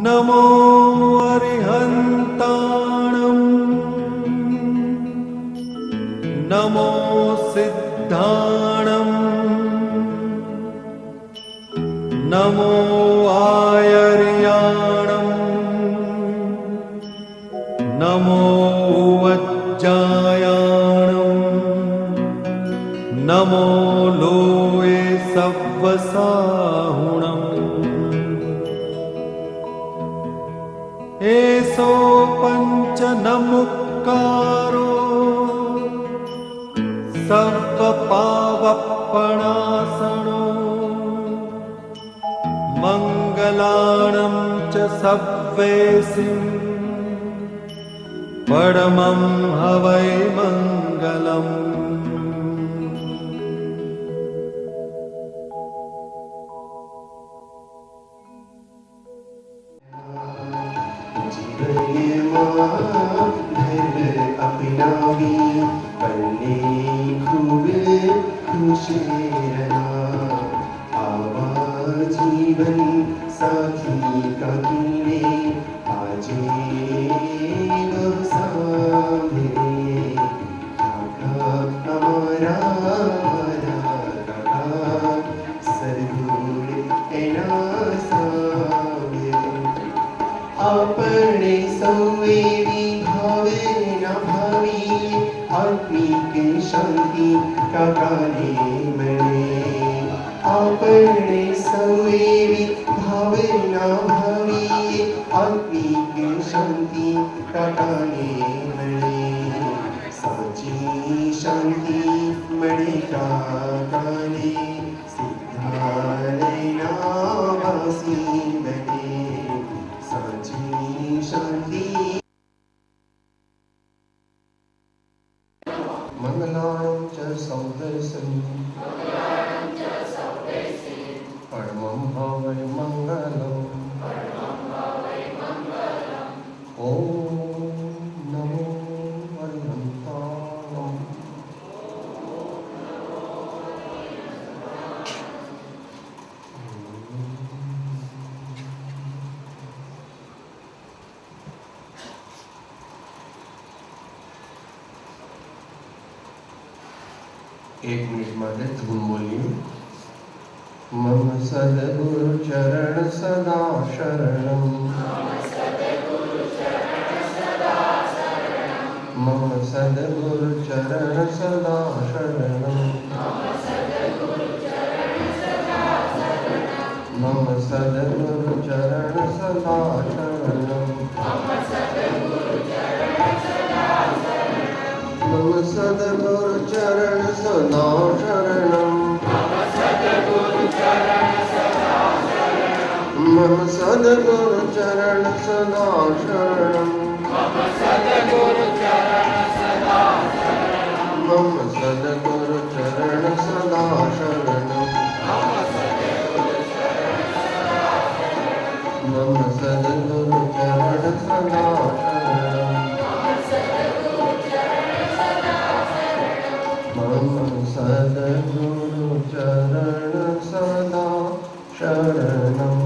नमो अरिहन्ताणं नमो सिद्धाणं नमो आयर्याणं नमो वज्जायाणं नमो लोये सव्वसाहुणम् एसो पंच नमुक्कारो सर्वपावपणासनो मंगलाणं च सव्वेसिं परमं हवै मंगलम्। अपनावी पल्ले खूब खुशेरना आवा जीवन साथी का कीड़े आजे सामने काका हमारा काका सरगुण एना सामने अपने सौवेरी भावे न भावी आत्मिक शांति का काले मणे अपने सौवेरी भावे न भावी आत्मिक शांति का काले मणे साची शांति मणे का काले सिद्धालय नावासी बने साची शांति मंगलां च सौदर्शं परमं भवै मंगलम् ॐ नमो अरिहन्ताणम् एक मिनट માટે ધૂન બોલીએ મમ સદગુરુ ચરણ સદા શરણમ મમ સદગુરુ ચરણ સદા શરણમ મમ સદગુરુ ચરણ સદા શરણમ मम सद्गुरु चरण सदा शरणं मम सद्गुरु चरण सदा शरणं मम सद्गुरु चरण सदा शरणं मम सद्गुरु चरण सदा शरणं मम सद्गुरु चरण सदा शरणं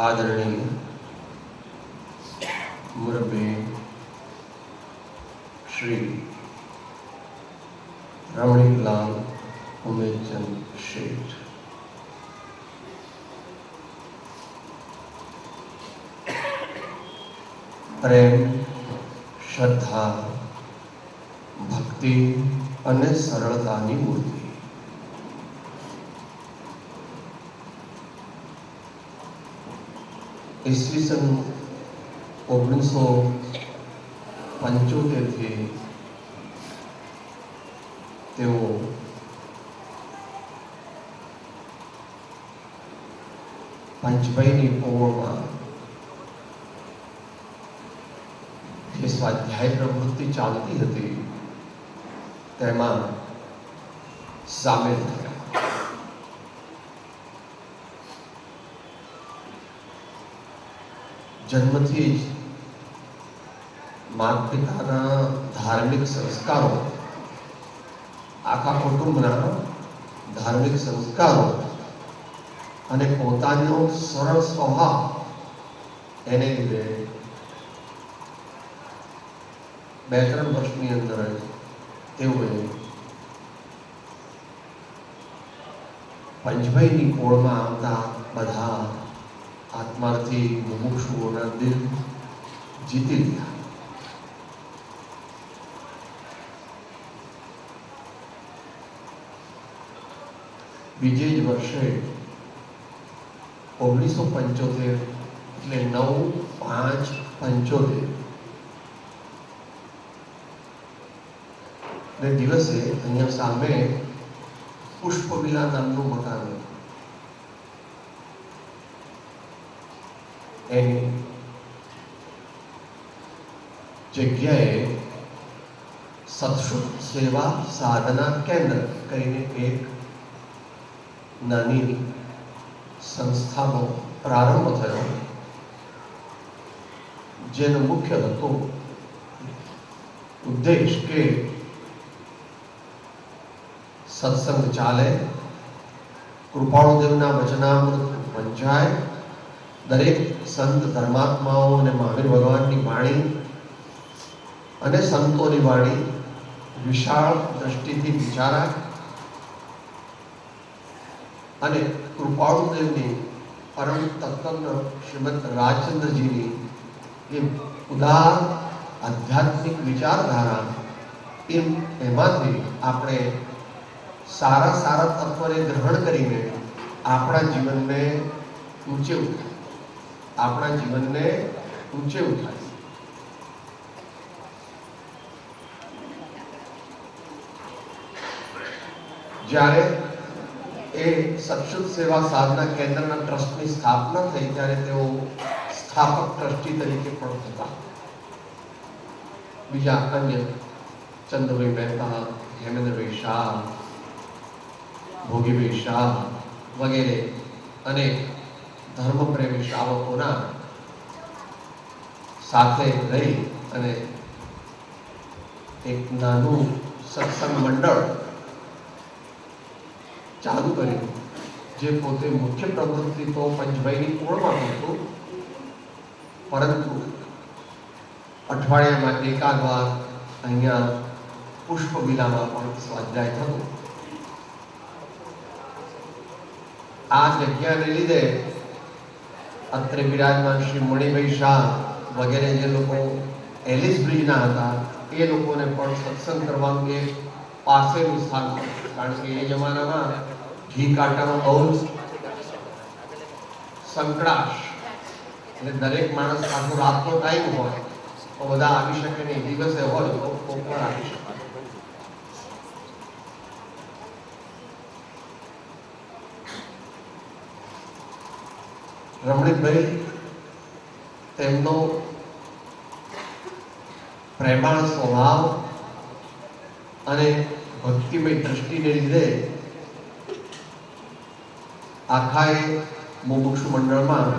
आदरणीय मुरब्बी श्री रमणीलाल उमेशचंद शेठ, प्रेम, श्रद्धा, भक्ति અને સરળતાની મૂર્તિ ઈસવીસન 1975 થી તેઓ પંચભાઈની પોળમાં જે સ્વાધ્યાય પ્રવૃત્તિ ચાલતી હતી તેમાં સામેલ થયા. જન્મથી જ માતા પિતાના ધાર્મિક સંસ્કારો, આખા કુટુંબના ધાર્મિક સંસ્કારો અને પોતાનો સરળ સ્વભાવ, એને લીધે 2-3 વર્ષની અંદર જ તેઓએ પંચભાઈની કોળમાં આવતા બધા આત્માર્થી મુમુક્ષુઓના દિલ જીતી લીધા. બીજે જ વર્ષે 1975 એટલે 9/5/75 ને દિવસે અહીંયા સામે પુષ્પવિલા નામનું મકાન હતું. એની જગ્યાએ સત્સુખ સેવા સાધના કેન્દ્ર કરીને એક નાની સંસ્થાનો પ્રારંભ થયો, જેનો મુખ્ય હતો ઉદ્દેશ કે સત્સંગ ચાલે, કૃપાળુદેવના વચનામૃત વંચાય, દરેક સંત ધર્માત્માઓ અને મહાવીર ભગવાનની વાણી અને સંતોની વાણી વિશાળ દ્રષ્ટિથી વિચારાય અને કૃપાળુદેવની પરમ તત્વજ્ઞ શ્રીમદ રાજચંદ્રજીની એ ઉદાર આધ્યાત્મિક વિચારધારા, એમાંથી આપણે સારા સારા તત્વને ગ્રહણ કરીને આપણા જીવનને ઊંચે ઉઠાય, આપણા જીવનને ઊંચે ઉઠાય. જ્યારે એ સત્સંગ સેવા સાધના કેન્દ્રના ટ્રસ્ટની સ્થાપના થઈ ત્યારે તેઓ સ્થાપક ટ્રસ્ટી તરીકે પણ હતા. બીજા અન્ય ચંદ્રભાઈ મહેતા, હેમેન્દ્રભાઈ શાહ, ભોગીભાઈ શાહ વગેરે અનેક ધર્મપ્રેમી શ્રાવકોના સાથે રહી અને એક નાનું સત્સંગ મંડળ ચાલુ કર્યું, જે પોતે મુખ્ય પ્રવૃત્તિ તો પંચભાઈની કોળમાં હતું, પરંતુ અઠવાડિયામાં એકાદ વાર અહીંયા પુષ્પવિલામાં પણ સ્વાધ્યાય થતો. આ જગ્યાને લીધે અત્રે બિરાજમાન શ્રી મણિભાઈ શાહ વગેરે જે લોકો એલિસ બ્રિજના હતા, એ લોકોને પણ સત્સંગ કરવાનું એક પાસેનું સ્થાન હતું. કારણ કે એ જમાનામાં ઘી કાંટાનો બહુ સંકળાશ, એટલે દરેક માણસ આખો રાતનો ટાઈમ હોય તો બધા આવી શકે નહીં, દિવસે હોય તો પણ આવી શકે. રમણીકભાઈ તેમનો પ્રેમાળ સ્વભાવ અને ભક્તિમય દ્રષ્ટિને લીધે આખા એ મુમુક્ષુ મંડળમાં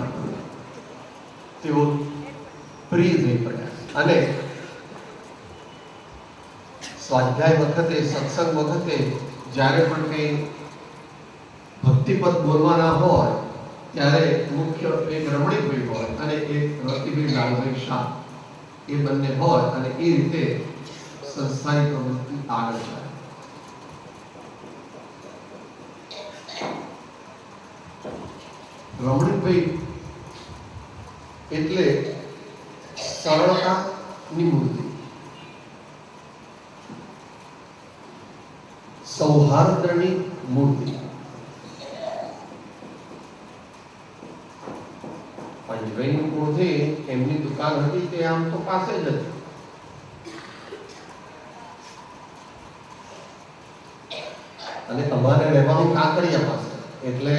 તેઓ પ્રિય થઈ પડ્યા અને સ્વાધ્યાય વખતે, સત્સંગ વખતે જ્યારે પણ કંઈ ભક્તિપદ બોલવાના હોય ત્યારે મુખ્ય એક રમણીકભાઈ હોય અને એક રતિભાઈ લાલભાઈ શાહ, એ બંને હોય અને એ રીતે સંસ્થાની પ્રવૃત્તિ આગળ જાય. રમણીકભાઈ એટલે સરળતાની મૂર્તિ, સૌહાર્દની મૂર્તિ. પંચભાઈની કોળથી એમની દુકાન હતી તે આમ તો પાસે જ હતી, અને અમારે રહેવાનું કાંકરિયા પાસે, એટલે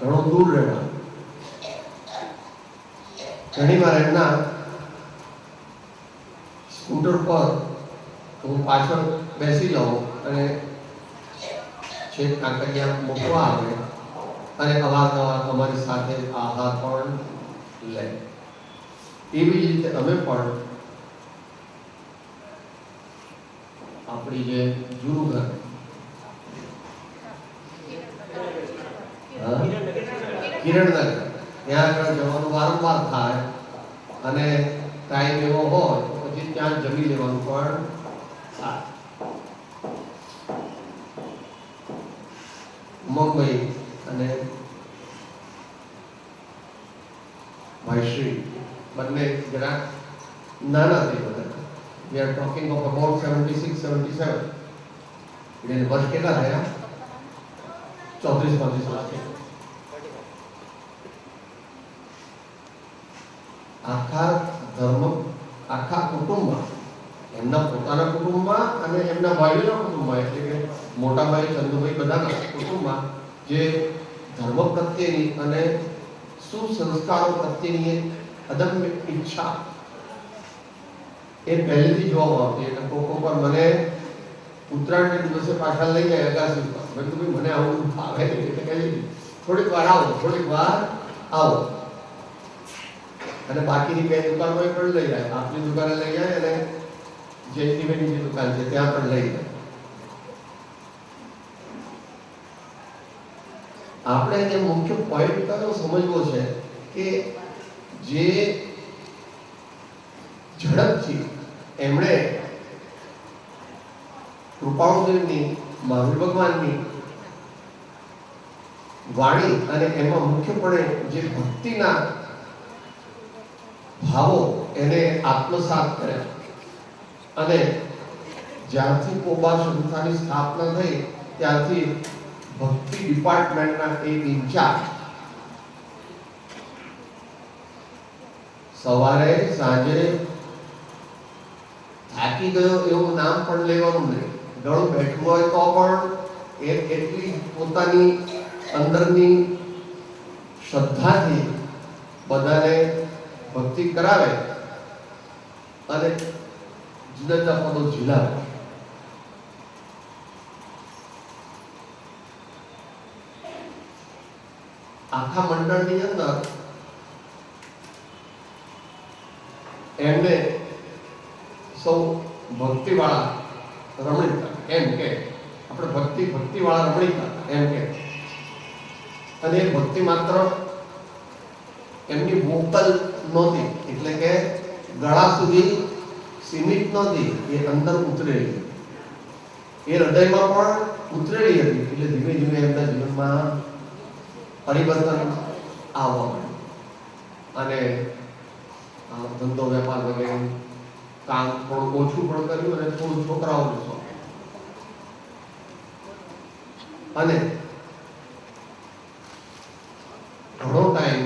ઘણું દૂર રહેવાનું. ઘણી વાર એમના સ્કૂટર પર હું પાછળ બેસી લઉં અને છેક કાંકરિયા મૂકવા આવે અને અવારનવાર અમારી સાથે આહાર પણ લે. એવી જ રીતે અમે પણ આપણી જે જૂનું ઘર કિરણનગર ત્યાં આગળ જવાનું વારંવાર થાય અને ટાઈમ એવો હોય તો પછી ત્યાં જમી લેવાનું પણ થાય. મુંબઈ અને ભાઈશ્રી બંને જરા નાના થઈ બધા. We are talking of about 76, 77. એટલે વર્ષ કેટલા થયા? 34-35 વર્ષ. આખા કુટુંબમાં, એમના પોતાના કુટુંબમાં અને એમના ભાઈઓના કુટુંબમાં, એટલે કે મોટા ભાઈ ચંદુભાઈ બધાના કુટુંબમાં જે ધર્મ પ્રત્યેની અને સુસંસ્કારો પ્રત્યેની અદમ્ય ઈચ્છા એ પહેલેથી જોવા આવતી. એટલે કોકો પર મને ઉત્તરાયણના દિવસે પાછા લઈ જાય અગાસી ઉપર. મેં કીધું મને આવું ફાવે નહીં, એટલે કહી થોડીક વાર આવો અને બાકીની બે દુકાનો પણ લઈ જાય. આપની દુકાને લઈ જાય અને જયંતિભાઈની જે દુકાન છે ત્યાં પણ લઈ જાય. આપણે જે મુખ્ય પોઈન્ટ કયો સમજવો છે કે જે ઝડપથી એમણે કૃપાળુદેવની, મહાવીર ભગવાનની વાણી અને એમાં મુખ્યપણે જે ભક્તિના ભાવો એને આત્મસાત કર્યા અને જ્યારથી કોબા સંસ્થાની સ્થાપના થઈ ત્યારથી ભક્તિ ડિપાર્ટમેન્ટના એક ઇન્ચાર્જ સવારે સાંજે થાકી ગયો એવું નામ પણ લેવાનું નહીં. ઘણું બેઠું હોય તો પણ એટલી પોતાની અંદરની શ્રદ્ધાથી બધાને ભક્તિ કરાવે અને જુદા જુદા પદો ઝીલાવે. આખા મંડળની અંદર એમને સૌ ભક્તિવાળા રમણીકતા એમ કે આપણે ભક્તિવાળા રમણીકતા એમ કે, અને એ ભક્તિ માત્ર એમની વોકલ નહોતી, એટલે કે ગળા સુધી સીમિત નહોતી, એ અંદર ઉતરેલી, એ હૃદયમાં પણ ઉતરેલી હતી. એટલે ધીમે ધીમે એમના જીવનમાં પરિવર્તન આવવા માંડ્યું અને ધંધો વેપાર વગેરે કામ થોડું ઓછું પણ કર્યું અને થોડું છોકરાઓને શોખ અને ઘણો ટાઈમ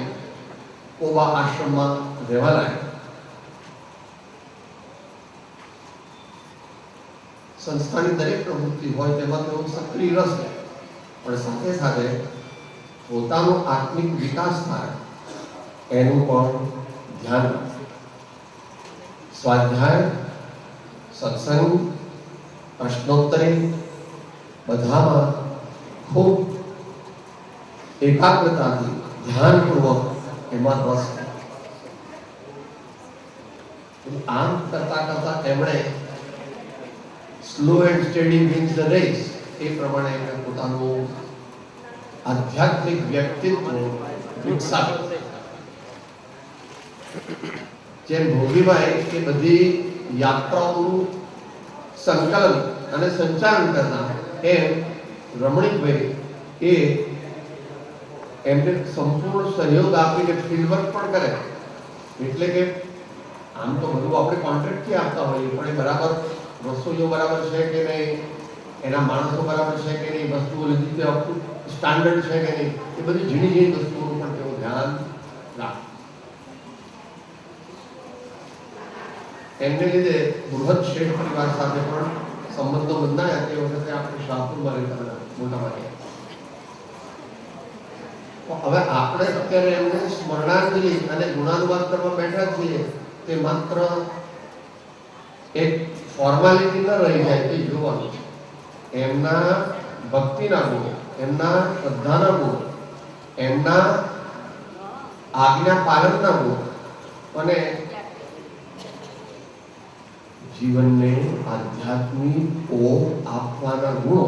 કોબા આશ્રમમાં રહેવા લાગ્યા. સંસ્થાની દરેક પ્રવૃત્તિ હોય તેમાં તેઓ સક્રિય રસ લે, પણ સાથે સાથે પોતાનો આત્મિક વિકાસ થાય એનું પણ ધ્યાન રાખે. સ્વાધ્યાય, સત્સંગ, પ્રશ્નોત્તરી બધામાં ખૂબ એકાગ્રતાથી ધ્યાનપૂર્વક એમાં રસ લે. આમ કરતા એમણે slow and steady wins the race એ પ્રમાણે એમણે પોતાનું આધ્યાત્મિક વ્યક્તિત્વ વિકસાવ્યું. જેમ ભોગીભાઈ એ બધી યાત્રાઓનું સંકલન અને સંચાલન કરતા, એમ રમણીકભાઈ એ એમને સંપૂર્ણ સહયોગ આપીને ફિલ્ડવર્ક પણ કરે. એટલે કે આમ તો બધું આપણે કોન્ટ્રાક્ટથી આપતા હોઈએ, પણ એ બરાબર રસોઈઓ બરાબર છે કે નહીં, એના માણસો બરાબર છે કે નહીં, વસ્તુઓ લીધી તે સ્ટાન્ડર્ડ છે કે નહીં, એ બધી ઝીણી ઝીણી વસ્તુઓનું પણ તેઓ ધ્યાન રાખે. એમને લીધે બૃહદ શેઠ પરિવાર સાથે પણ સંબંધો બંધાયા. તે વખતે આપણે શાહપુરમાં રહેતા હતા મોટા ભાગે. હવે આપણે અત્યારે એમને સ્મરણાંજલિ અને ગુણાનુવાદ કરવા બેઠા છીએ, તે માત્ર એક ફોર્માલિટી ન રહી જાય તે જોવાનું છે. એમના ભક્તિના ગુણો, એમના શ્રદ્ધાના ગુણો, એમના આજ્ઞા પાલનના ગુણો અને જીવનને આધ્યાત્મિક ઓમ આપવાના ગુણો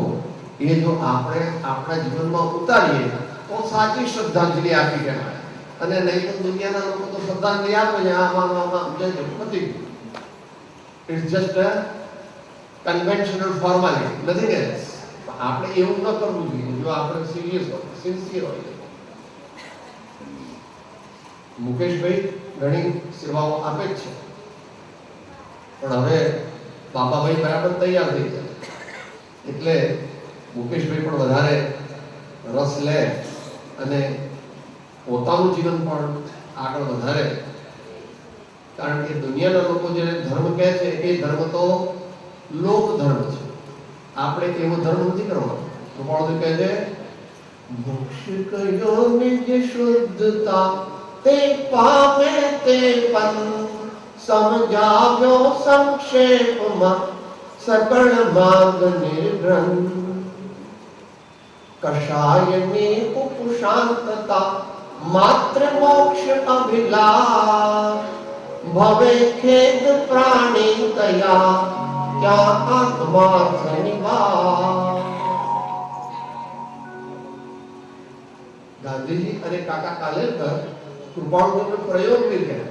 એ જો આપણે આપણા જીવનમાં ઉતારીએ તો સાચી શ્રદ્ધાંજલિ આપી કહેવાય. અને નહીં તો દુનિયાના લોકો તો શ્રદ્ધાંજલિ આપે છે આમાં નથી. It's just a conventional formality, nothing else. આપણે એવું ન કરવું જોઈએ જો આપણે સિરિયસ હોય, સિન્સિયર હોય. મુકેશભાઈ ઘણી સેવાઓ આપે જ છે, પણ હવે બાપાભાઈ બરાબર તૈયાર થઈ જાય એટલે મુકેશભાઈ પણ વધારે રસ લે અને પોતાનું જીવન પણ આગળ વધારે. કારણ કે દુનિયાના લોકો જે ધર્મ કહે છે એ ધર્મ તો લોક ધર્મ છે. આપણે એવો ધર્મ નથી કરવાનો. કૃપાળુ કહે છે મોક્ષ કયો નિજ શુદ્ધતા તે પામે તે પણ સમજાવ્યો સંક્ષેપમાં સકળ માર્ગ નિર્ગ્રંથ. કષાયની ઉપશાંતતા માત્ર મોક્ષ અભિલાષ ભવે ખેદ પ્રાણી તયા ક્યાં આત્માર્થ નિવાસ. ગાંધીજી અને કાકા કાલેલકર કૃપાળુનો પ્રયોગ કર્યા.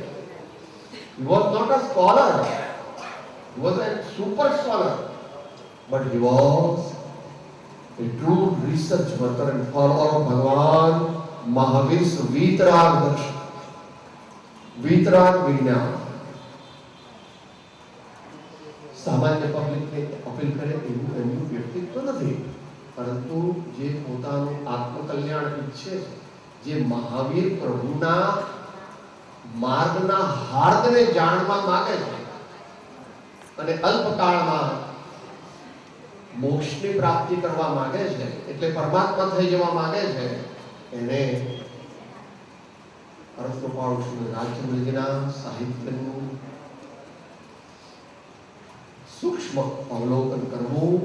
He was not a scholar, he was a super scholar, but he was a true research worker and follower of Bhagwan Mahavir's Vitarag darshan, Vitarag વિજ્ઞાન. સામાન્ય પબ્લિકને અપીલ કરે એવું એનું વ્યક્તિત્વ નથી, પરંતુ જે પોતાનું આત્મકલ્યાણ ઈચ્છે છે, જે મહાવીર પ્રભુના માર્ગના હાર્દને જાણવા માંગે છે અને અલ્પકાળમાં મોક્ષની પ્રાપ્તિ કરવા માંગે છે, એટલે પરમાત્મા થઈ જવા માંગે છે, એને અર્થકૃપાળુ શ્રી રાજચંદ્રજીના સાહિત્યનું સૂક્ષ્મ અવલોકન કરવું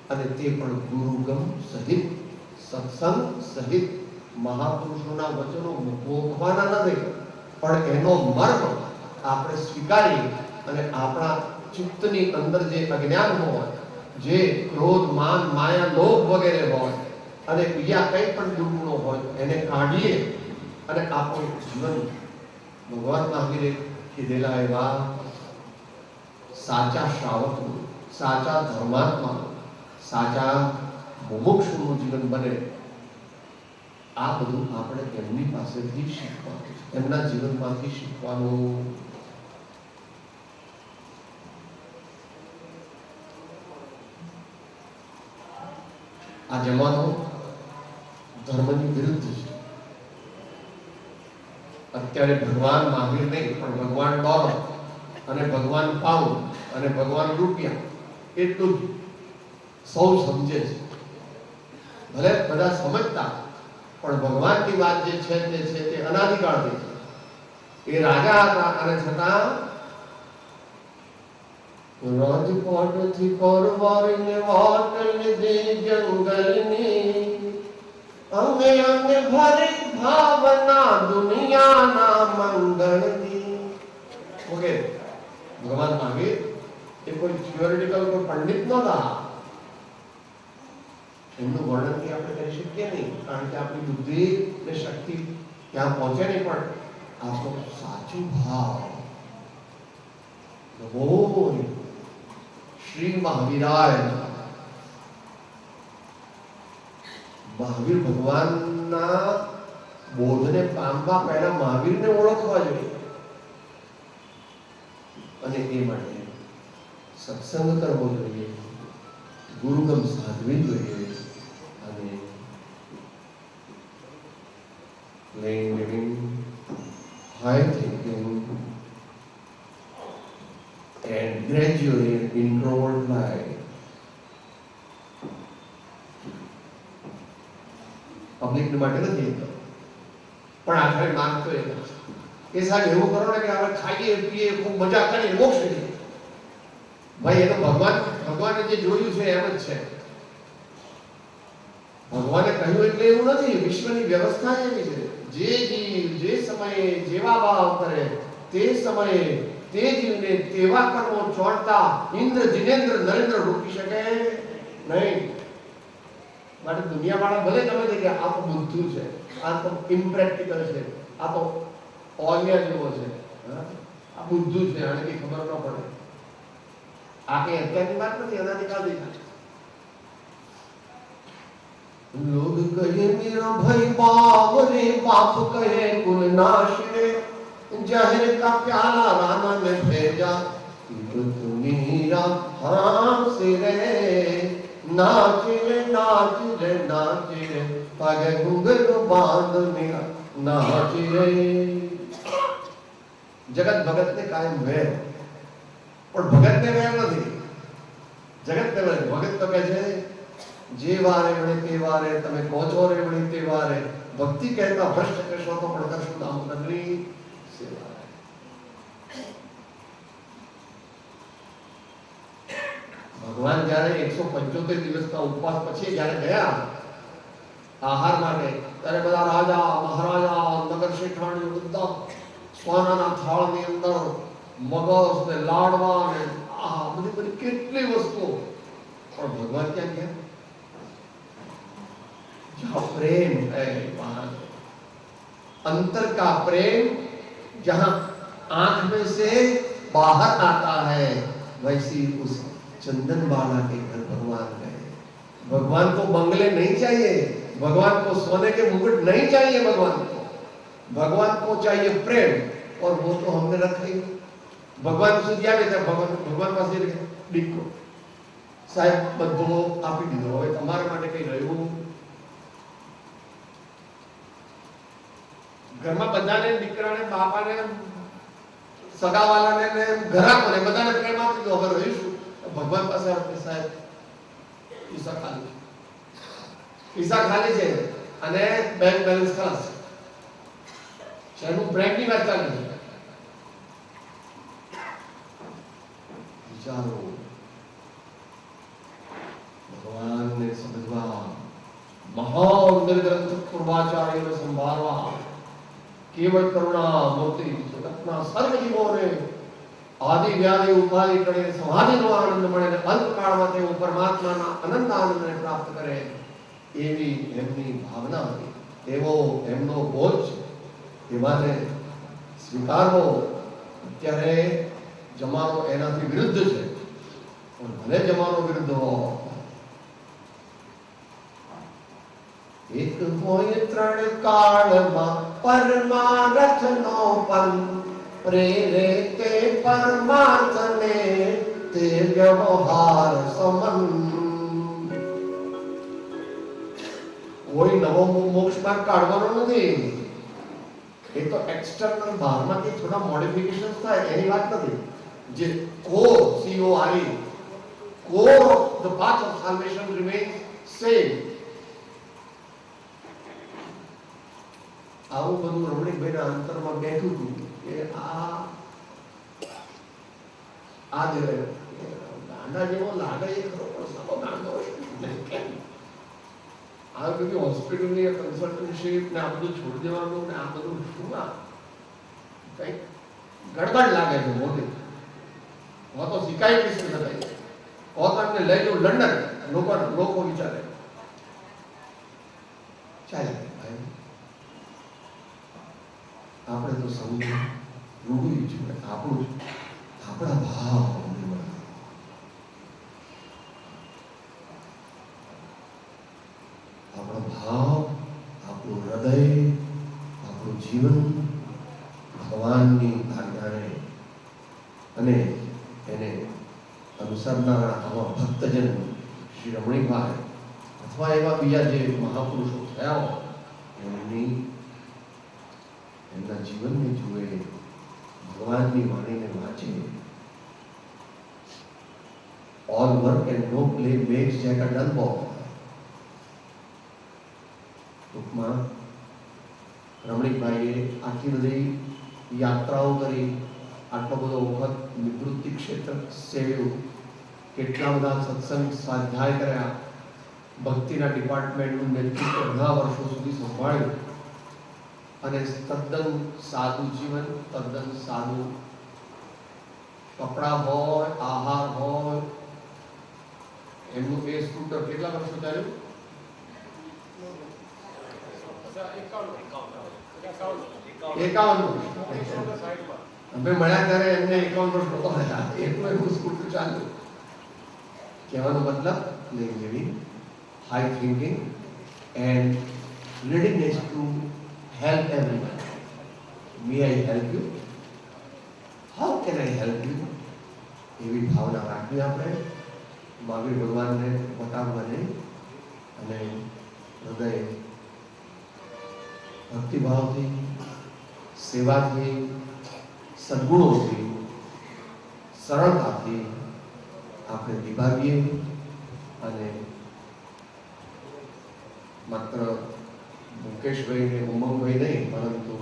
અને તે પણ ગુરુગમ સહિત, સત્સંગ સહિત મહાપુરુષોના વચનો મૂકવાના નથી, પણ એનો મર્મ આપણે સ્વીકારી અને આપણા ચિત્તની અંદર જે અજ્ઞાન હોય, જે ક્રોધ, માન, માયા, લોભ વગેરે હોય અને બીજા કંઈ પણ દુર્ગુણો હોય એને કાઢીએ અને આપણું જીવન ભગવાન મહાવીરે કીધેલા એવા સાચા શ્રાવકનું, સાચા ધર્માત્માનું, સાચા મુમુક્ષુનું જીવન બને. આ બધું આપણે એમની પાસેથી શીખવાનું, એમના જીવનમાંથી શીખવાનું. આ જમાનો ધર્મની વિરુદ્ધ છે. અત્યારે ભગવાન મહાવીર નહીં, પણ ભગવાન ડોલર અને ભગવાન પાઉન્ડ અને ભગવાન રૂપિયા એટલું જ સૌ સમજે છે. ભલે બધા સમજતા, પણ ભગવાનની વાત જે છે તે અનાદિકાળથી છે. એ રાજા હતા અને છતાં રાજકોટથી પરવારીને વાટ લીધી જંગલની, અંગે અંગે ભરી ભાવના દુનિયાના મંગળની વગેરે. ભગવાન મહાવીર એ કોઈ થિયોરિટિકલ કોઈ પંડિત નહોતા. એમનું વર્ણન આપણે કરી શકીએ નહીં, કારણ કે આપણી બુદ્ધિ ને શક્તિ ત્યાં પહોંચે નહીં. પણ આપણો સાચો ભાવ નમો શ્રી મહાવીરાય. મહાવીર ભગવાનના બોધને પામવા પહેલા મહાવીરને ઓળખવા જોઈએ, અને એ માટે સત્સંગ કરવો જોઈએ, ગુરુગમ સાધવી જોઈએ, અને plain living, high thinking, and gradually introvert life. Public માટે નથી, પણ આખરે માર્ગ તો એક એ સાહેબ એવું કરો ને કે આપણે ખાઈએ પીએ ખૂબ મજા કરીએ મોક્ષ નહીં. ભાઈ એનો ભગવાને જે જોયું છે એમ જ છે. ભગવાને કહ્યું એટલે એવું નથી. વિશ્વની વ્યવસ્થા એવી છે, જે જીવ જે સમયે જેવા ભાવ કરે તે સમયે તે જીવને તેવા કર્મો ચોંટતા ઇન્દ્ર જિનેન્દ્ર નરેન્દ્ર રોકી શકે નહીં. માટે દુનિયાવાળા ભલે તમે કહે કે આ તો બુદ્ધુ છે, આ તો ઇમ્પ્રેક્ટિકલ છે, આ તો ઓલિયા જેવો છે, આ બુદ્ધુ છે, આને કઈ ખબર ન પડે. આ કઈ અત્યારની વાત નથી, એનાથી કાલ દેખાય. लोग कहे मेरा भाई बाप रे, बाप कहे कुल नाश रे, जहर का प्याला राना में भेजा, तो मेरा हाथ से रे, नाच रे नाच रे नाच रे, पग घुंघरू बांध मेरा नाच रे. जगत भगत ने कायम वेर, પણ ભગત ને વેર નથી. જગત ને વેર, ભગત તો કહે છે જે વારે વળે તે વારે, તમે પહોંચો રે વળી તે વારે, ભક્તિ કહેતા ભ્રષ્ટ કશો તો પણ કરશું નામ નગરી સેવા. ભગવાન જ્યારે 175 દિવસના ઉપવાસ પછી જ્યારે ગયા આહાર માટે, ત્યારે બધા રાજા મહારાજા નગર શેઠાણીઓ બધા સોનાના થાળની અંદર મગજ ને લાડવા ને આ બધી કેટલી વસ્તુઓ. પણ ભગવાન ક્યાં ગયા? जहाँ प्रेम है वहां अंतर का प्रेम, जहां आंख में से बाहर आता है, वैसी उस चंदन बाला के घर भगवान गए. भगवान को बंगले नहीं चाहिए, भगवान को सोने के मुकुट नहीं चाहिए, भगवान को चाहिए प्रेम. और वो तो हमने रखा ही. भगवान સુધી આવે ત્યારે ભગવાન પાસે દીકરો સાહેબ બધો આપી દીધો, હવે તમારા માટે કઈ રહ્યું? ઘરમાં બધાને, દીકરાને, બાપાને, સગાવાલાને ને ઘરાકોને બધાને પ્રેમ આપી દો, હવે રહીશું. ભગવાન પાસે આપણે સાહેબ ઈસા ખાલી છે અને બેંક બેલેન્સ ખલાસ છે, એનું બ્રેકની વાત ચાલી છે. વિચારો, ભગવાનને સમજવા, મહાન ગ્રંથ પૂર્વાચાર્યોને સંભાળવા, केवल करुणा मूर्ति जगतना सर्व जीवोने आदि व्याधि उपाधि करे समाधि नो आनंद મળે ને અંત કાળમાં તેઓ પરમાત્માના અનંત આનંદને પ્રાપ્ત કરે એવી એમની ભાવના હતી, એવો એમનો બોધ છે. એવાને સ્વીકારવો. અત્યારે જમાનો એનાથી વિરુદ્ધ છે, પણ ભલે જમાનો વિરુદ્ધ હો, એક હોય ત્રણ કાળમાં પરમારથનો પન, પ્રેરે તે પરમાર્થને તે વ્યવહાર સમન. કોઈ નવો મોક્ષ માર્ગ કાઢવાનો નથી. એ તો એક્સટર્નલ બહારમાંથી થોડા મોડિફિકેશન્સ થાય એની વાત નથી. જે core CORE, core of the path of salvation remains same. આવું બધું રમણીકભાઈના અંતરમાં બેઠું હતું કે આ જે ગાંડા જેવો લાગે એ ખરો, પણ સારો ગાંડો હોય. આ બધી હોસ્પિટલની કન્સલ્ટન્ટશીપ ને આ બધું છોડી દેવાનું ને આ બધું શું, આ કઈક ગડબડ લાગે છે મોટી. હું તો સિકાઇટ્રિસ્ટ નથી, હું તો એમને લઈ જાઉં લંડન, લોકો વિચારે ચાલે ભાઈ આપણે તો સૌને રૂડું જોઈએ, આપણા ભાવ, આપણો ભાવ, આપણું હૃદય, આપણું જીવન ભગવાનની આજ્ઞાને અને એને અનુસરનારા આવા ભક્તજન શ્રી રમણીકભાઈ અથવા એવા બીજા જે મહાપુરુષો થયા હોય એમના જીવનને જુએ, ભગવાનની વાણીને વાંચે. All work and no play makes Jack a dull boy. ટૂંકમાં રમણીકભાઈએ આટલી બધી યાત્રાઓ કરી, આટલો બધો વખત નિવૃત્તિ ક્ષેત્ર સેવ્યું, કેટલા બધા સત્સંગ સ્વાધ્યાય કર્યા, ભક્તિના ડિપાર્ટમેન્ટનું નેતૃત્વ ઘણા વર્ષો સુધી સંભાળ્યું અને તદ્દન સાદું જીવન, તદ્દન સાદું કપડા હોય, આહાર હોય, એમનું એ સ્કૂટર કેટલા વર્ષો ચાલ્યું? 51 અમે મળ્યા ત્યારે એમને 51 વર્ષ નહોતો થયા, એટલું એમનું સ્કૂટર ચાલ્યું. કહેવાનો મતલબ living, high thinking and readiness to help everyone. May I help you? How can I help you? એવી ભાવના રાખવી આપણે મહાવીર ભગવાનને વટાવવાની અને હૃદય ભક્તિભાવથી, સેવાથી, સદગુણોથી, સરળતાથી આપણે નિભાવીએ અને માત્ર મુકેશભાઈ ને ઉમંગભાઈ નહીં, પરંતુ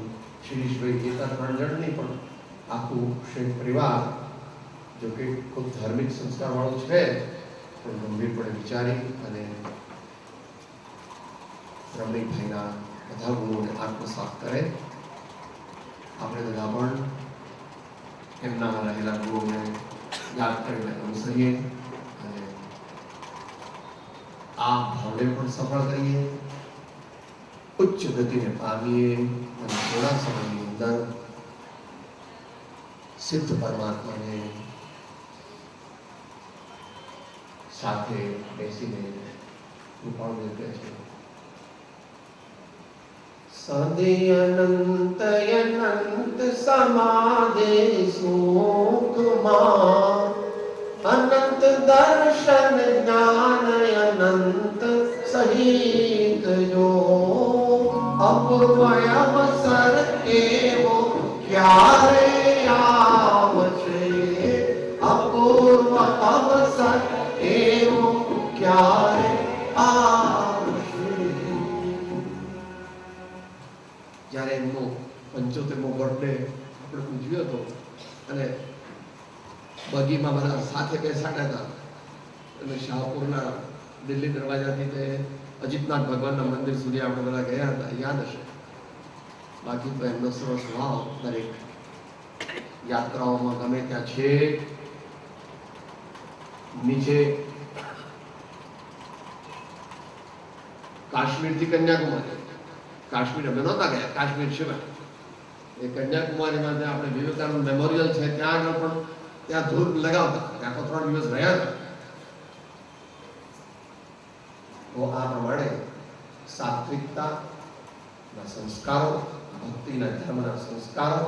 શિરીષભાઈ એકા 3 જણ નહીં, પણ આખું શેખ પરિવાર, જો કે ખૂબ ધાર્મિક સંસ્કાર વાળો છે, પણ ગંભીરપણે વિચારી અને રમણીકભાઈના બધા ગુણોને આત્મસાત કરે. આપણે બધા પણ એમનામાં રહેલા ગુણોને યાદ કરીને અનુસરીએ અને આ ભાવને પણ સફળ કરીએ, ઉચ્ચ ગતિને પામીએ અને થોડા સમયની અંદર સિદ્ધ પરમાત્માને સાથે બેસીને કૃપાળુ કહે છે. સદે અનંત અનંત સમાદે સુખમાં અનંત દર્શન જ્ઞાન અનંત સહિત જો અપૂર્વ અવસર એવો ક્યારે આવશે, અપૂર્વ અવસર એવો ક્યારે આવશે. જ્યારે એમનો 75મો બર્થડે આપણે ઉજવ્યો હતો અને બગીમાં બધા સાથે બેસાડ્યા હતા અને શાહપુરના દિલ્હી દરવાજાથી તે અજીતનાથ ભગવાનના મંદિર સુધી આપણે બધા ગયા હતા, યાદ હશે. બાકી તો એમનો સર્વ સ્વભાવ દરેક યાત્રાઓમાં ગમે ત્યાં છે નીચે કાશ્મીરથી કન્યાકુમારી, કાશ્મીર અમે નહોતા ગયા, કાશ્મીર સિવાય એ કન્યાકુમારીમાં ત્યાં આપણે વિવેકાનંદ મેમોરિયલ છે ત્યાં આગળ પણ ત્યાં ધૂપ લગાવતા, ત્યાં તો 3 દિવસ રહ્યા હતા. તો આ પ્રમાણે સાત્વિકતાના સંસ્કારો, ભક્તિના ધર્મના સંસ્કારો,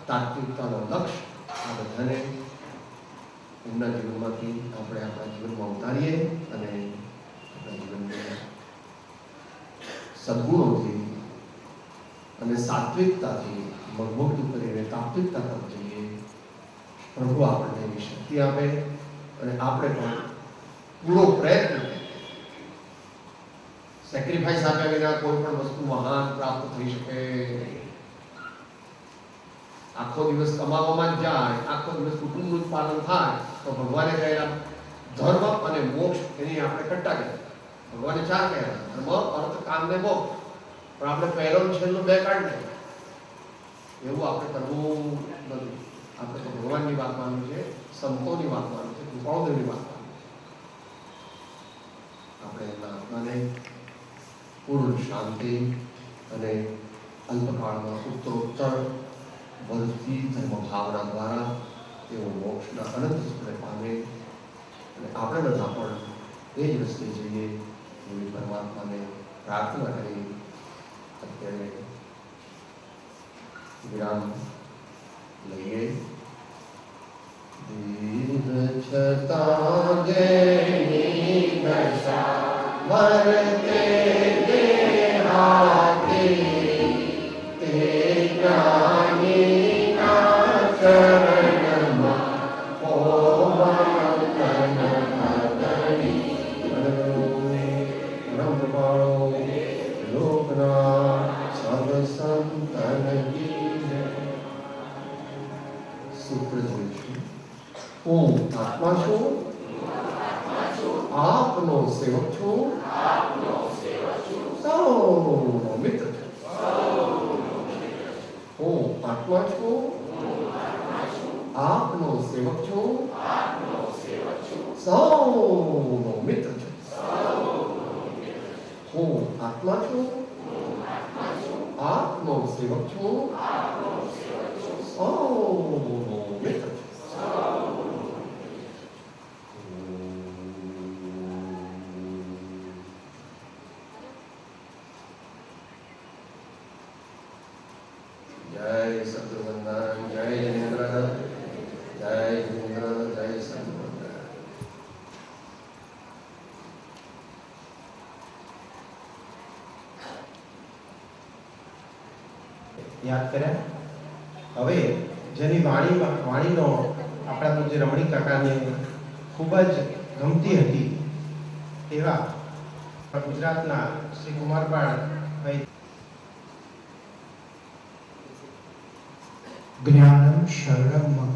તાત્વિકતાનો લક્ષ્ય, આ બધાને એમના જીવનમાંથી આપણે આપણા જીવનમાં ઉતારીએ અને આપણા જીવનને સદગુણોથી અને સાત્વિકતાથી મગમગતું કરીને તાત્વિકતા તરફ જઈએ. પ્રભુ આપણને એવી શક્તિ આપે અને આપણે પણ પૂરો પ્રયત્ન કરીએ. સેક્રિફાઈસ આપ્યા વિના કોઈ પણ વસ્તુ મહાન પ્રાપ્ત થઈ શકે. આખો દિવસ કમાવામાં જ જાય, આખો દિવસ કુટુંબનું જ પાલન થાય તો ભગવાને કહેલા ધર્મ અને મોક્ષ એની આપણે કટ્ટા કર્યા. ભગવાને 4 કહેલા, ધર્મ, અર્થ, કામ ને મોક્ષ, પણ આપણે પહેલો છેલ્લું 2 કાઢી નાખ્યા. એવું આપણે કરવું નથી. આપણે તો ભગવાનની વાત માનવી છે, સંતોની વાત માનવી છે, કૃપાળુદેવની વાત માનવી છે. આપણે એમના આત્માને પૂર્ણ શાંતિ અને અલ્પકાળમાં ઉત્તરોત્તર વધતી ધર્મ ભાવના દ્વારા તેઓ મોક્ષના અનંત સુખને પામે અને આપણે બધા પણ એ જ રસ્તે જઈએ એવી પરમાત્માને પ્રાર્થના કરી અત્યારે વિરામ લઈએ. દીર્ઘ છતાં જેની દશા વર્તે દેહાતે તે જ્ઞાનીના ચરણમાં હોમતન અગણી બ્રહ્મવાળો લોકના સદ સંતન કી સૂત્ર જોઈશું. હું આત્મા છું, આપનો સેવક છું, સૌનો મિત્ર છું. હું આત્મા છું, આપનો સેવક છું, આત્મા છું, આત્મો સેવક છું, સૌનો મિત્ર છું. જય સદગુરુવંદન, જય જિનેન્દ્ર, જય જિનેન્દ્ર, જય સદગુરુવંદન. યાદ કર્યા? હવે જેની વાણીનો આપણા પૂજ્ય રમણીક કાકાને ખૂબ જ ગમતી હતી એવા ગુજરાતના શ્રી કુમારપાળ ભાઈ જ્ઞાનમ શરણમ મમ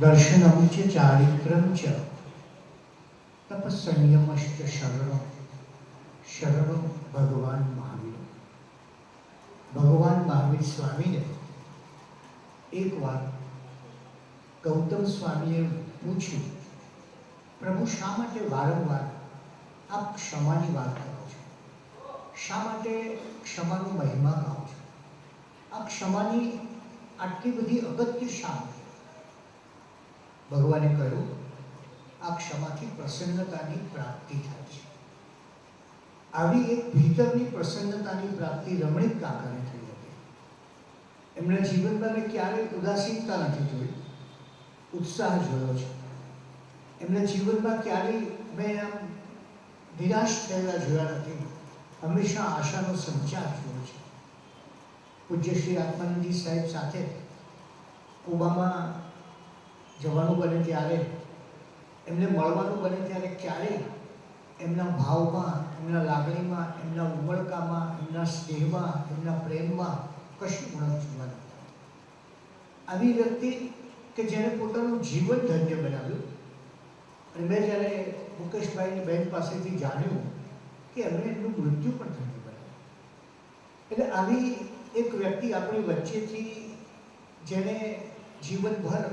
દર્શનમ ચ ચારિત્રમ ચ તપસંયમશ્ચ શરણમ શરણમ ભગવાન મહાવીર. ભગવાન મહાવીર સ્વામીને એકવાર ગૌતમ સ્વામીએ પૂછ્યું, પ્રભુ શા માટે વારંવાર આપ ક્ષમાની વાત કરો છો? શા માટે ક્ષમાનો મહિમા ગાઓ છો? આ ક્ષમાની આટલી બધી અગત્ય શા માટે? ભગવાને કહ્યું, આ ક્ષમાથી પ્રસન્નતાની પ્રાપ્તિ થાય છે. આવી એક ભીતરની પ્રસન્નતાની પ્રાપ્તિ રમણીક કાકાને થઈ હતી. એમના જીવનમાં મેં ક્યારેય ઉદાસીનતા નથી જોઈ, ઉત્સાહ જોયો છે. એમના જીવનમાં ક્યારેય મેં આમ નિરાશ થયેલા જોયા નથી. હંમેશા આશાનો સંચાર જોયો છે. પૂજ્ય શ્રી આત્માનંદજી સાહેબ સાથે કુબામાં જવાનું બને ત્યારે, એમને મળવાનું બને ત્યારે ક્યારેય એમના ભાવમાં, એમના લાગણીમાં, એમના ઉમળકામાં, એમના સ્નેહમાં, એમના પ્રેમમાં કશું ઉણપ જોવા નહોતા. આવી વ્યક્તિ કે જેણે પોતાનું જીવન ધન્ય બનાવ્યું. અને મેં જ્યારે મુકેશભાઈની બહેન પાસેથી જાણ્યું કે એમણે એમનું મૃત્યુ પણ ધન્ય બનાવ્યું. એટલે આવી એક વ્યક્તિ આપણી વચ્ચેથી જેને જીવનભર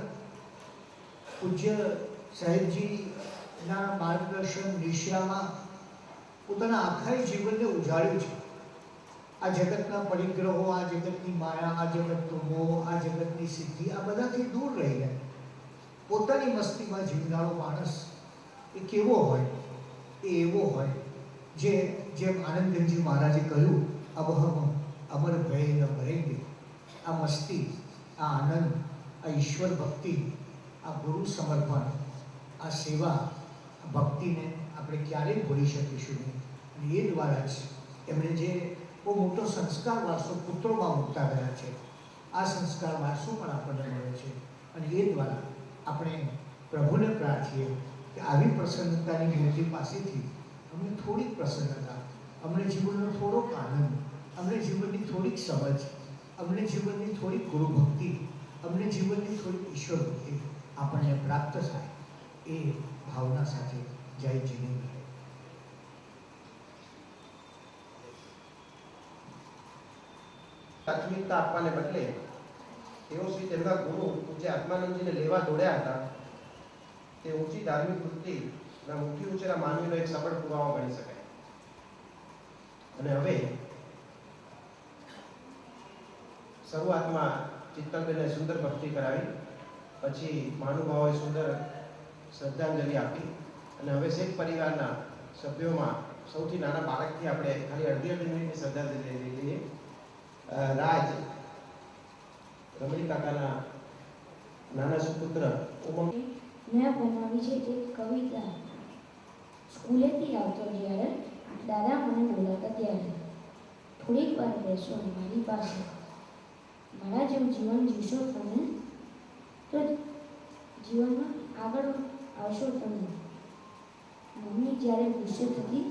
પૂજ્ય સાહેબજીના માર્ગદર્શન નિશ્રામાં પોતાના આખા જીવનને ઉજાળ્યું છે. આ જગતના પરિગ્રહો, આ જગતની માયા, આ જગતનો મોહ, આ જગતની સિદ્ધિ, આ બધાથી દૂર રહીને પોતાની મસ્તીમાં જીવનારો માણસ એ કેવો હોય? એ એવો હોય જેમ આનંદજી મહારાજે કહ્યું, અબ હમ અમર ભય ન ભરેંગે. આ મસ્તી, આ આનંદ, આ ઈશ્વર ભક્તિ, આ ગુરુ સમર્પણ, આ સેવા, આ ભક્તિને આપણે ક્યારેય ભૂલી શકીશું નહીં. અને એ દ્વારા જ એમણે જે બહુ મોટો સંસ્કાર વારસો પુત્રોમાં મૂકતા ગયા છે, આ સંસ્કાર વારસો પણ આપણને મળે છે. અને એ દ્વારા આપણે પ્રભુને પ્રાર્થીએ કે આવી પ્રસન્નતાની મૂર્તિ પાસેથી અમને થોડીક પ્રસન્નતા, અમને જીવનનો થોડોક આનંદ, અમને જીવનની થોડીક સમજ, અમને જીવનની થોડીક ગુરુ ભક્તિ, અમને જીવનની થોડીક ઈશ્વર ભક્તિ આપણને પ્રાપ્ત થાય, એ ભાવના સાથે જય જીનેન્દ્ર. પ્રાથમિકતા આપવાને બદલે તેઓ શ્રી તેમના ગુરુ પૂજ્ય આત્માનંદજીને લેવા દોડ્યા હતા. તે ઊંચી ધાર્મિક વૃત્તિના મુઠ્ઠી ઉંચેલા માનવીનો એક સફળ પુરાવો ગણી શકાય. અને હવે શરૂઆતમાં ચિત્તલબેને સુંદર ભક્તિ કરાવી, પછી મહાનુભાવોએ સુંદર શ્રદ્ધાંજલિ આપી, અને હવે શેખ પરિવારના સભ્યોમાં સૌથી નાના બાળકથી આપણે ખાલી અડધી મિનિટની શ્રદ્ધાંજલિ લઈ લઈએ. રાજ રમણી કાકાના નાના સુપુત્ર ઉમંગ મેં બનાવી છે એક કવિતા. સ્કૂલેથી આવતો જ્યારે દાદા મને બોલાવતા ત્યારે, થોડીક વાર બેસો મારી પાસે, મારા જેવું જીવન જીવશો તમે તો જીવનમાં આગળ આવશો તમે. મમ્મી જ્યારે ગુસ્સે થતી,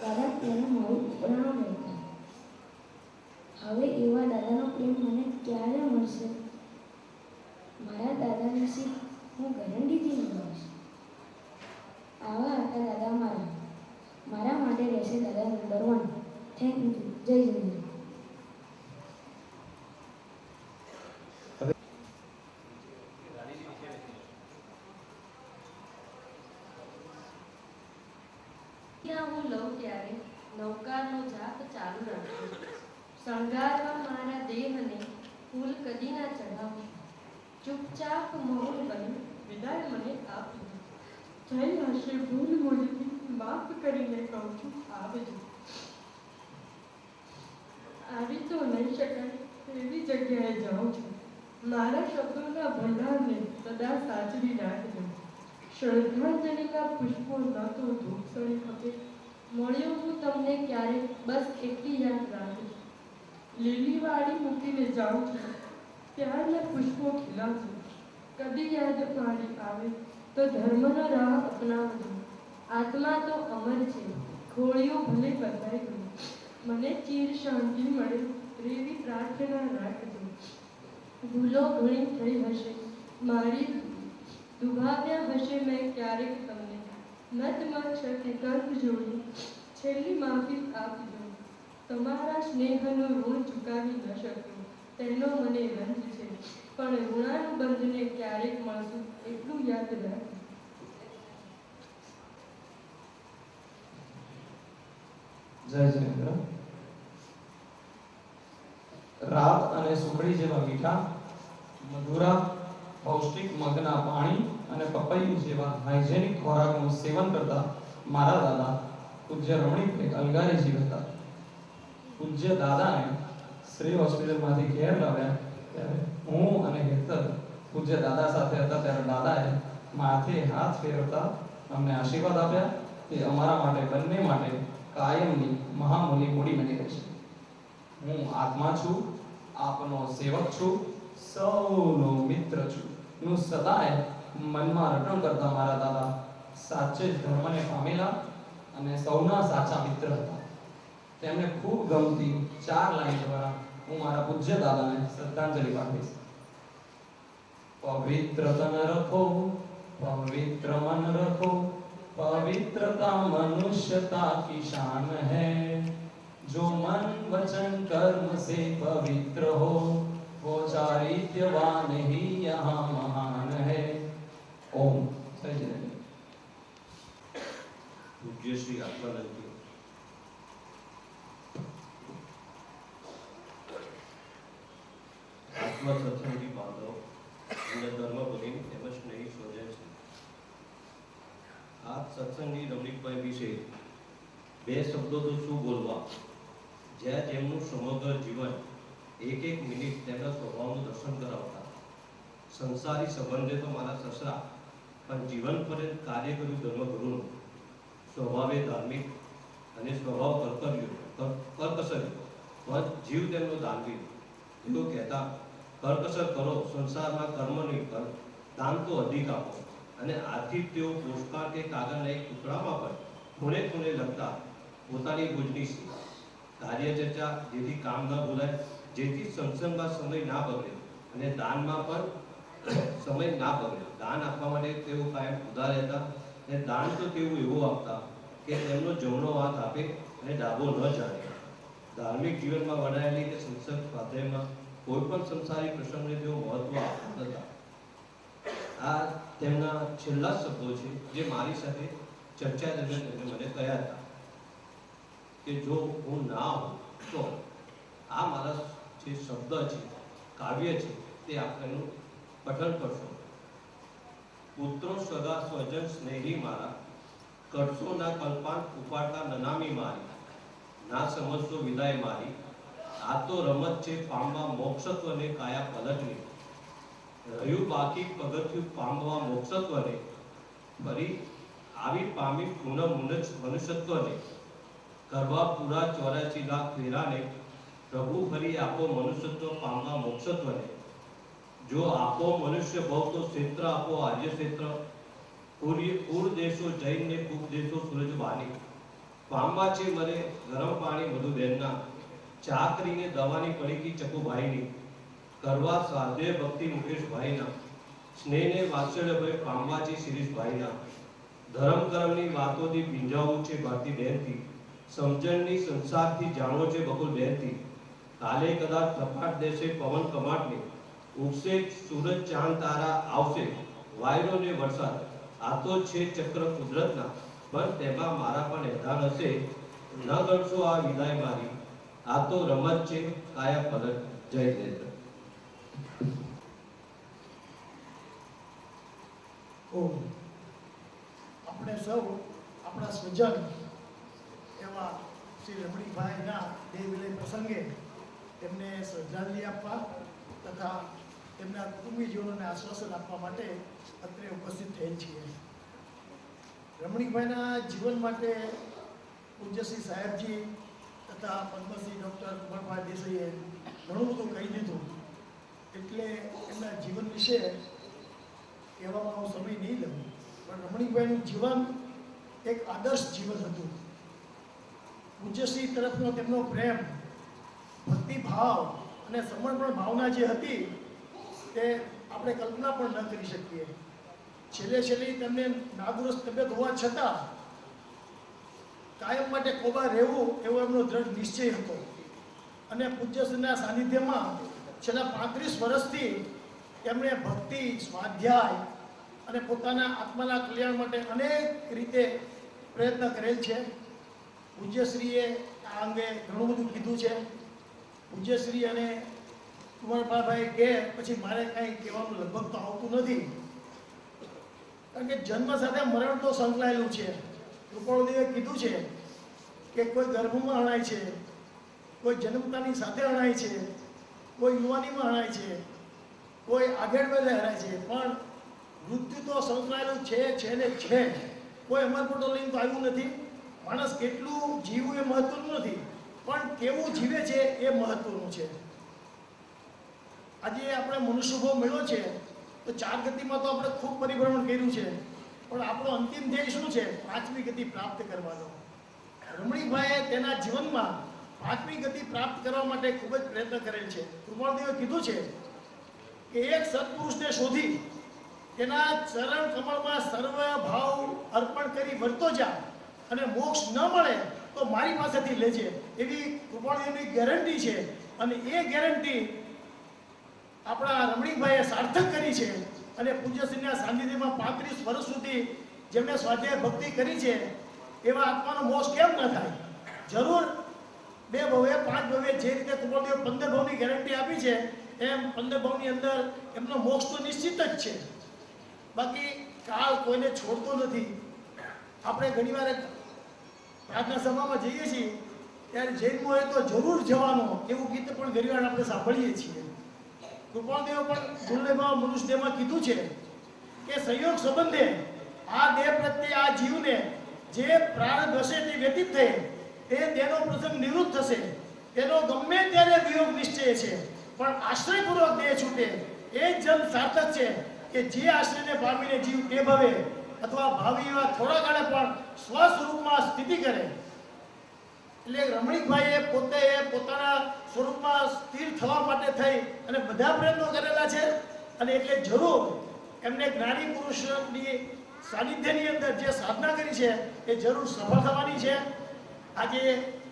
દાદા તેને મારું ઉપરાણો લેતા. હવે એવા દાદાનો પ્રેમ મને ક્યારે મળશે? મારા દાદાની શીખ હું ગેરંટીથી નિભાવીશ. આવા હતા દાદા મારા માટે રહેશે દાદા નંબર 1. Thank you. જય હિન્દ. હું લઉં ત્યારે નૌકા પોતાનો જાપ ચાલુ રાખ્યો. શણગારવા મારા દેહને ફૂલ કદી ના ચઢાવશો. ચૂપચાપ મૌન બની વિદાય મને આપજો. થઈ હશે ભૂલ મૂલથી, માફ કરીને કહું છું આવજો. આવી તો નહીં શકાય એવી જગ્યાએ જાઉં છું. મારા શબ્દોના ભંડારને સદા સાચવી રાખજો. શ્રદ્ધાંજલિના પુષ્પો ન તો ધૂપસળી ખપે. મળ્યો હું તમને ક્યારેક બસ એટલી યાદ રાખજો. લીલી વાડી મૂકીને જાઉં છું, ત્યારના પુષ્પો ખીલાવજો. કદી યાદ મારી આવે તો ધર્મનો રાહ અપનાવજો. આત્મા તો અમર છે, ખોળિયું ભલે બદલાઈ ગયું. મને ચીર શાંતિ મળે એવી પ્રાર્થના રાખજો. ભૂલો ઘણી થઈ હશે, મારી દુભાવ્યા હશે મેં ક્યારેક તમને. નતમસ્તકે કર્ક જોડી છેલ્લી માફી આપજો. તમારા સ્નેહનું ઋણ ચૂકાવી ન શક્યો તેનો મને રંજ છે, પણ ઋણાનુબંધને ક્યારેક મળશું એટલું યાદ રાખજો. જય જયેન્દ્ર. રાત અને સુખડી જેવા મીઠા, મધુરા પૌષ્ટિક મગના પાણી અને પપૈયું જેવા હાઇજેનિક ખોરાકનું સેવન કરતા મારા દાદા પૂજ્ય રમણીકભાઈ અલગારીજી હતા. પૂજ્ય દાદાને શ્રી હોસ્પિટલમાંથી ઘેર લાવ્યા ત્યારે હું અને હેતર પૂજ્ય દાદા સાથે હતા. ત્યારે દાદાએ માથે હાથ ફેરવતા અમને આશીર્વાદ આપ્યા કે અમારા માટે બંને માટે કાયમની મહામૂલી મૂડી બની રહેશે. હું આત્મા છું, આપનો સેવક છું, સૌનો મિત્ર છું નું સદાય મનમાં રટણ કરતા મારા દાદા સાચે જ ધર્મને પામેલા અને સૌના સાચા મિત્ર હતા. તેમને ખૂબ ગમતી 4 લાઈન દ્વારા હું મારા પૂજ્ય દાદાને શ્રદ્ધાંજલિ પાઠવીશ. પવિત્ર તન રખો, પવિત્ર મન રખો, पवित्रता मनुष्यता की शान है. जो मन वचन कर्म से पवित्र हो, वो चारित्यवान ही यहाँ महान है. ओम जय जय. પૂજ્ય શ્રી આત્માનંદજી આત્મા સત્સંગી બાંધવ અને ધર્મભગી તેમજ સ્નેહી સ્વજન છે. આ સત્સંગી રમણીકભાઈ વિશે 2 શબ્દો તો શું બોલવા, જ્યાં તેમનું સમગ્ર જીવન એક મિનિટ તેમના સ્વભાવનું દર્શન કરાવતા. સંસારી સંબંધે તો મારા સસરા, પણ જીવન પર્યંત કાર્ય કર્યું ધર્મગુરુનું. સ્વભાવે ધાર્મિક અને સ્વભાવ કરકસર, પણ જીવ તેમનો દાનવી. તેઓ કહેતા, કરકસર કરો, સંસારમાં કર્મ નહીં કર, દાન તો અધિક આપો. અને આથી તેઓ પોસ્ટકાર્ડ કે કાગળના એક ટુકડામાં પણ ખૂણે ખૂણે લખતા પોતાની ભુજની કાર્ય ચર્ચા, જેથી કામ ન ભૂલાય, જેથી સત્સંગમાં સમય ના બગડે અને દાનમાં પણ સમય ના બગડે. દાન આપવા માટે તેઓ કાયમ ઉદાર રહેતા અને દાન તો તેઓ એવું આપતા કે તેમનો જમણો હાથ આપે અને ડાબો ન જાણે. ધાર્મિક જીવનમાં વડાયેલી કે સત્સંગ સ્વાધ્યાયમાં કોઈ પણ સંસારી પ્રસંગને તેઓ મહત્વ આપતા હતા. આ તેમના છેલ્લા શબ્દો છે જે મારી સાથે ચર્ચા દરમિયાન તેમને મને કહ્યા હતા કે જો હું ના હોઉં તો આ મારા જે શબ્દ છે, કાવ્ય છે, તે આપણનું પઠન કરશો. પુત્રો સગા સ્વજન સ્નેહી મારા, કરશો ના કલ્પાન ઉપાડતા નનામી મારી, ના સમજશો વિદાય મારી. આ તો રમત છે પામવા મોક્ષત્વને કાયા પલટની. રહ્યું બાકી પગથિયું પામવા મોક્ષત્વને, ફરી આવી પામી પુનઃ મનુષ્યત્વને. કરવા પૂરા 84 લાખ ફેરાને, પ્રભુ ફરી આપો મનુષ્યત્વ પામવા મોક્ષત્વને. જો આપો મનુષ્ય ભવ તો ક્ષેત્ર આપો આર્ય ક્ષેત્ર. પૂર દેશો જૈનને કૂપ દેશો સૂરજ બાની. પામવા છે મરે ગરમ પાણી મધુબેનના, ચાકરીને દવાની પડીકી ચકુભાઈની. કરવા સ્વાધ્યાય ભક્તિ મુકેશભાઈના, સ્નેહને વાત્સલ્યભાઈ પામવા છે શિરીષભાઈના. ધર્મ કર્મની વાતોથી ભીંજાવું છે ભારતીબેનથી, સમજણની સંસારથી જાણવો છે બકુલબેનથી. કાલે કદાચ થપાટ દેશે પવન કમાટને, ઉગશે સૂરજ ચાંદ તારા આવશે વાયરો ને વરસાદ. આ તો છે ચક્ર કુદરતના, પણ તેમાં મારા પણ એધાન હશે. ન કરશો આ વિદાય મારી, આ તો રમત છે કાયા પલટ જય નેત્ર. આપણે સૌ આપણા સ્વજન એવા શ્રી રમણીકભાઈના દેહ વિલય પ્રસંગે તેમને શ્રદ્ધાંજલિ આપવા તથા તેમના કુટુંબીજનોને આશ્વાસન આપવા માટે અત્રે ઉપસ્થિત થયેલ છીએ. રમણીકભાઈના જીવન માટે પૂજ્યશ્રી સાહેબજી તથા પદ્મશ્રી ડૉક્ટર કુંવરભાઈ દેસાઈએ ઘણું બધું કહી દીધું, એટલે એમના જીવન વિશે કહેવામાં હું સમય નહીં લઉં. પણ રમણીકભાઈનું જીવન એક આદર્શ જીવન હતું. પૂજ્યશ્રી તરફનો તેમનો પ્રેમ, ભક્તિભાવ અને સમર્પણ ભાવના જે હતી તે આપણે કલ્પના પણ ન કરી શકીએ. છેલ્લે તેમને નાદુરસ્ત તબિયત હોવા છતાં કાયમ માટે કોબા રહેવું એવો એમનો દ્રઢ નિશ્ચય હતો. અને પૂજ્યશ્રીના સાનિધ્યમાં છેલ્લા 35 વર્ષથી તેમણે ભક્તિ, સ્વાધ્યાય અને પોતાના આત્માના કલ્યાણ માટે અનેક રીતે પ્રયત્ન કરેલ છે. પૂજ્યશ્રીએ આ અંગે ઘણું બધું કીધું છે. પૂજ્યશ્રી અને કુંવરભાઈ કે પછી મારે કાંઈ કહેવાનું લગભગ તો આવતું નથી, કારણ કે જન્મ સાથે મરણ તો સંકળાયેલું છે. કૃપાળુદેવે કીધું છે કે કોઈ ગર્ભમાં અણાય છે, કોઈ જન્મતાની સાથે અણાય છે, કોઈ યુવાનીમાં અણાય છે, કોઈ આગળ વધે હરાય છે, પણ મૃત્યુ તો સંકળાયેલું છે ને છે. કોઈ અમરપટો લઈને તો આવ્યું નથી. માણસ કેટલું જીવવું એ મહત્વનું નથી, પણ કેવું જીવે છે એ મહત્વનું છે. આજે આપણે મનુષ્યભોગ મળ્યો છે તો 4 ગતિમાં તો આપણે ખૂબ પરિભ્રમણ કર્યું છે, પણ આપણો અંતિમ ધ્યેય શું છે? 5મી ગતિ પ્રાપ્ત કરવાનો. રમણીકભાઈએ તેના જીવનમાં 5મી ગતિ પ્રાપ્ત કરવા માટે ખૂબ જ પ્રયત્ન કરેલ છે. કૃપાળદેવે કીધું છે કે એક સત્પુરુષને શોધી તેના ચરણ કમળમાં સર્વ ભાવ અર્પણ કરી વર્તો જા, અને મોક્ષ ન મળે તો મારી પાસેથી લેજે. એવી કૃપાળદેવની ગેરંટી છે. અને એ ગેરંટી આપણા રમણીકભાઈએ સાર્થક કરી છે. અને પૂજ્યશ્રીના સાનિધ્યમાં 35 વર્ષ સુધી જેમણે સ્વાધ્યાય ભક્તિ કરી છે એવા આત્માનો મોક્ષ કેમ ન થાય? જરૂર 2 ભવે 5 ભવે જે રીતે કૃપાળદેવ 15 ભવની ગેરંટી આપી છે એમ 15 ભવની અંદર એમનો મોક્ષ તો નિશ્ચિત જ છે. બાકી કાળ કોઈને છોડતો નથી. આપણે ઘણીવાર પ્રાર્થના સભામાં જઈએ છીએ ત્યારે જૈનમાં હોય તો જરૂર જવાનો એવું ગીત પણ ઘણીવાર આપણે સાંભળીએ છીએ. કૃપાળદેવ પણ દુર્લભ મનુષ્યદેહમાં કીધું છે કે સંયોગ સંબંધે આ દેહ પ્રત્યે આ જીવને જે પ્રારબ્ધ હશે તે વ્યતીત થાય તે તેનો પ્રસંગ નિવૃત્ત થશે. તેનો ગમે ત્યારે વિયોગ નિશ્ચય છે, પણ આશ્રયપૂર્વક દેહ છૂટે એ જ જન્મ સાર્થક છે કે જે આશ્રયને પામીને જીવ તે ભવે અથવા ભાવિ એવા થોડા ગાળે પણ સ્વસ્વરૂપમાં સ્થિતિ કરે. એટલે રમણીકભાઈએ પોતે પોતાના સ્વરૂપમાં સ્થિર થવા માટે થઈ અને બધા પ્રયત્નો કરેલા છે. અને એટલે જરૂર એમને જ્ઞાની પુરુષની સાનિધ્યની અંદર જે સાધના કરી છે એ જરૂર સફળ થવાની છે. આજે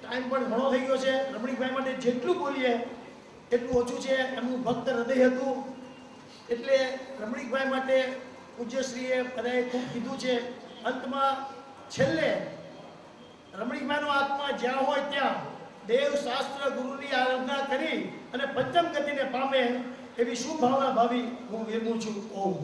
ટાઈમ પણ ઘણો થઈ ગયો છે. રમણીકભાઈ માટે જેટલું બોલીએ એટલું ઓછું છે. એમનું ભક્ત હૃદય હતું. એટલે રમણીકભાઈ માટે પૂજ્યશ્રીએ બધાએ ખૂબ કીધું છે. અંતમાં છેલ્લે રમણીકભાઈનો આત્મા જ્યાં હોય ત્યાં દેવ શાસ્ત્ર ગુરુની આરાધના કરી અને 5મ ગતિને પામે એવી શુભ ભાવના ભાવી હું વિરમું છું. ઓમ.